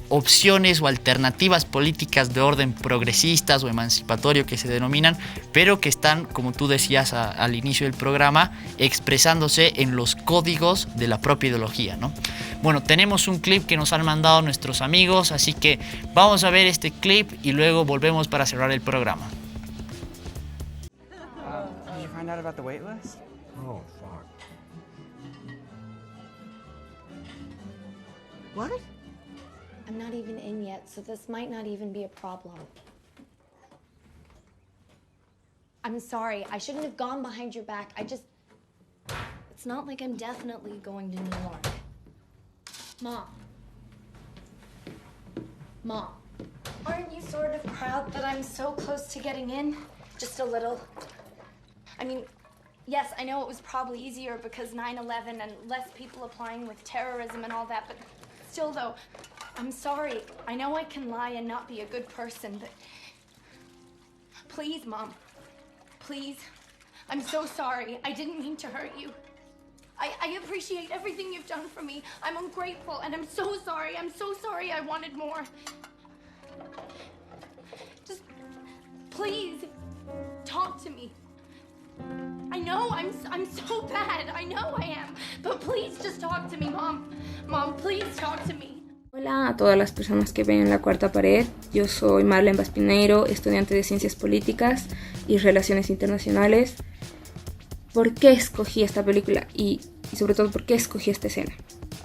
[SPEAKER 1] opciones o alternativas políticas de orden progresistas o emancipatorio que se denominan, pero que están, como tú decías al inicio del programa, expresándose en los códigos de la propia ideología, ¿no? Bueno, tenemos un clip que nos han mandado nuestros amigos, así que vamos a ver este clip y luego volvemos para cerrar el programa.
[SPEAKER 15] Did you find out about the wait list?
[SPEAKER 10] Oh, fuck.
[SPEAKER 15] What?
[SPEAKER 16] I'm not even in yet, so this might not even be a problem. I'm sorry. I shouldn't have gone behind your back. It's not like I'm definitely going to New York. Mom. Mom. Aren't you sort of proud that I'm so close to getting in? Just a little. I mean, yes, I know it was probably easier because 9/11 and less people applying with terrorism and all that, but still, though, I'm sorry. I know I can lie and not be a good person, but please, Mom. Please. I'm so sorry. I didn't mean to hurt you. I appreciate everything you've done for me. I'm ungrateful, and I'm so sorry. I'm so sorry I wanted more. Just, please, talk to me. I know I'm so bad. I know I am. But please just talk to me, Mom. Mom, please talk to me.
[SPEAKER 17] Hola a todas las personas que ven La Cuarta Pared. Yo soy Marlene Baspineiro, estudiante de Ciencias Políticas y Relaciones Internacionales. ¿Por qué escogí esta película? Y sobre todo, ¿por qué escogí esta escena?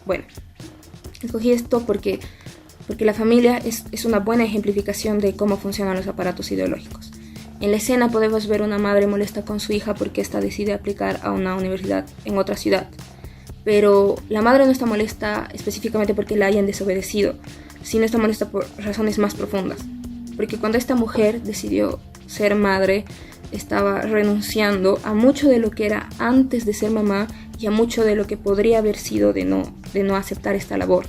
[SPEAKER 17] Bueno, escogí esto porque la familia es una buena ejemplificación de cómo funcionan los aparatos ideológicos. En la escena podemos ver una madre molesta con su hija porque ésta decide aplicar a una universidad en otra ciudad. Pero la madre no está molesta específicamente porque la hayan desobedecido, sino está molesta por razones más profundas. Porque cuando esta mujer decidió ser madre, estaba renunciando a mucho de lo que era antes de ser mamá y a mucho de lo que podría haber sido de no aceptar esta labor.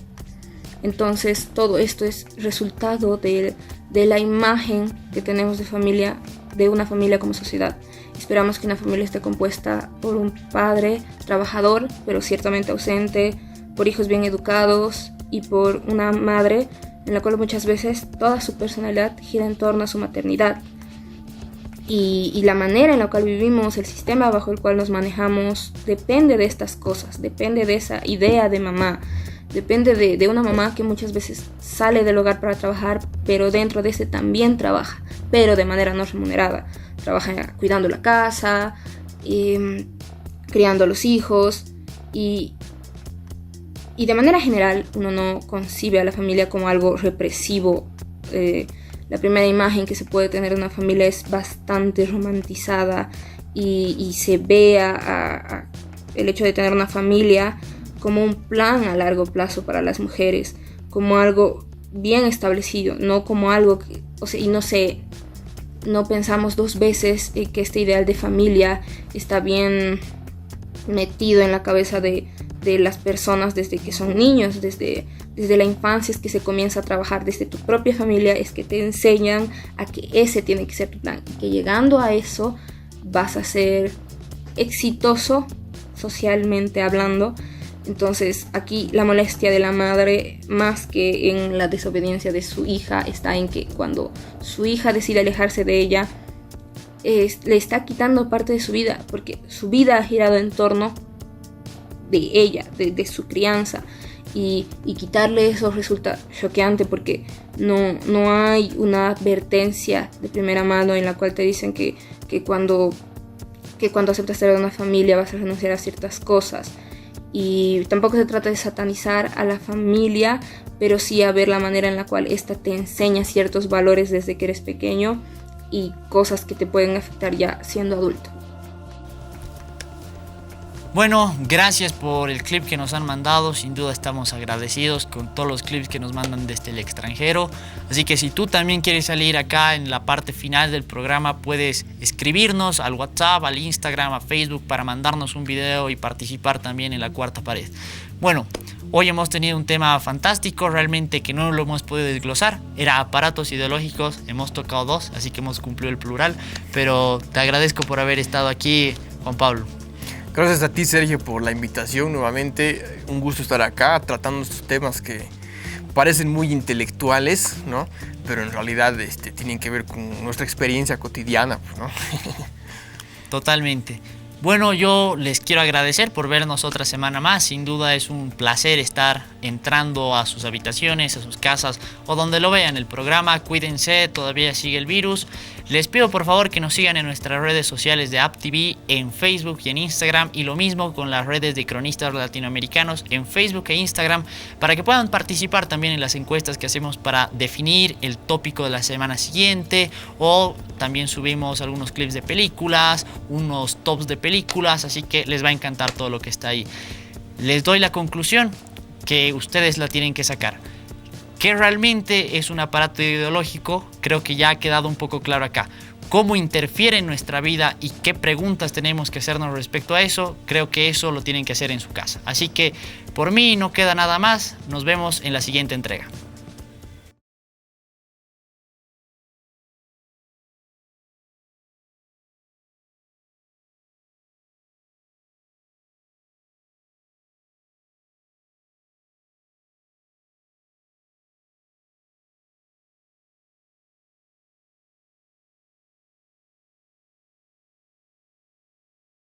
[SPEAKER 17] Entonces todo esto es resultado de la imagen que tenemos de una familia como sociedad. Esperamos que una familia esté compuesta por un padre trabajador, pero ciertamente ausente, por hijos bien educados y por una madre en la cual muchas veces toda su personalidad gira en torno a su maternidad. Y la manera en la cual vivimos, el sistema bajo el cual nos manejamos, depende de estas cosas, depende de esa idea de mamá, depende de una mamá que muchas veces sale del hogar para trabajar, pero dentro de ese también trabaja, pero de manera no remunerada. Trabaja cuidando la casa, criando a los hijos y de manera general uno no concibe a la familia como algo represivo. La primera imagen que se puede tener de una familia es bastante romantizada y se ve el hecho de tener una familia como un plan a largo plazo para las mujeres, como algo bien establecido, no como algo que, no pensamos dos veces que este ideal de familia está bien metido en la cabeza de las personas desde que son niños, desde la infancia es que se comienza a trabajar, desde tu propia familia es que te enseñan a que ese tiene que ser tu plan, y que llegando a eso vas a ser exitoso socialmente hablando. Entonces aquí la molestia de la madre, más que en la desobediencia de su hija, está en que cuando su hija decide alejarse de ella, le está quitando parte de su vida, porque su vida ha girado en torno de ella, de su crianza, y quitarle eso resulta choqueante porque no hay una advertencia de primera mano en la cual te dicen que cuando aceptas ser de una familia vas a renunciar a ciertas cosas. Y tampoco se trata de satanizar a la familia, pero sí a ver la manera en la cual ésta te enseña ciertos valores desde que eres pequeño y cosas que te pueden afectar ya siendo adulto.
[SPEAKER 1] Bueno, gracias por el clip que nos han mandado. Sin duda estamos agradecidos con todos los clips que nos mandan desde el extranjero. Así que si tú también quieres salir acá en la parte final del programa, puedes escribirnos al WhatsApp, al Instagram, a Facebook para mandarnos un video y participar también en La Cuarta Pared. Bueno, hoy hemos tenido un tema fantástico, realmente que no lo hemos podido desglosar. Era aparatos ideológicos, hemos tocado dos, así que hemos cumplido el plural. Pero te agradezco por haber estado aquí, Juan Pablo.
[SPEAKER 2] Gracias a ti, Sergio, por la invitación nuevamente. Un gusto estar acá tratando estos temas que parecen muy intelectuales, ¿no? Pero en realidad tienen que ver con nuestra experiencia cotidiana, ¿no?
[SPEAKER 1] Totalmente. Bueno, yo les quiero agradecer por vernos otra semana más. Sin duda es un placer estar entrando a sus habitaciones, a sus casas o donde lo vean el programa. Cuídense, todavía sigue el virus. Les pido por favor que nos sigan en nuestras redes sociales de App TV, en Facebook y en Instagram, y lo mismo con las redes de cronistas latinoamericanos en Facebook e Instagram, para que puedan participar también en las encuestas que hacemos para definir el tópico de la semana siguiente, o también subimos algunos clips de películas, unos tops de películas, así que les va a encantar todo lo que está ahí. Les doy la conclusión que ustedes la tienen que sacar. ¿Qué realmente es un aparato ideológico? Creo que ya ha quedado un poco claro acá. ¿Cómo interfiere en nuestra vida y qué preguntas tenemos que hacernos respecto a eso? Creo que eso lo tienen que hacer en su casa. Así que por mí no queda nada más. Nos vemos en la siguiente entrega.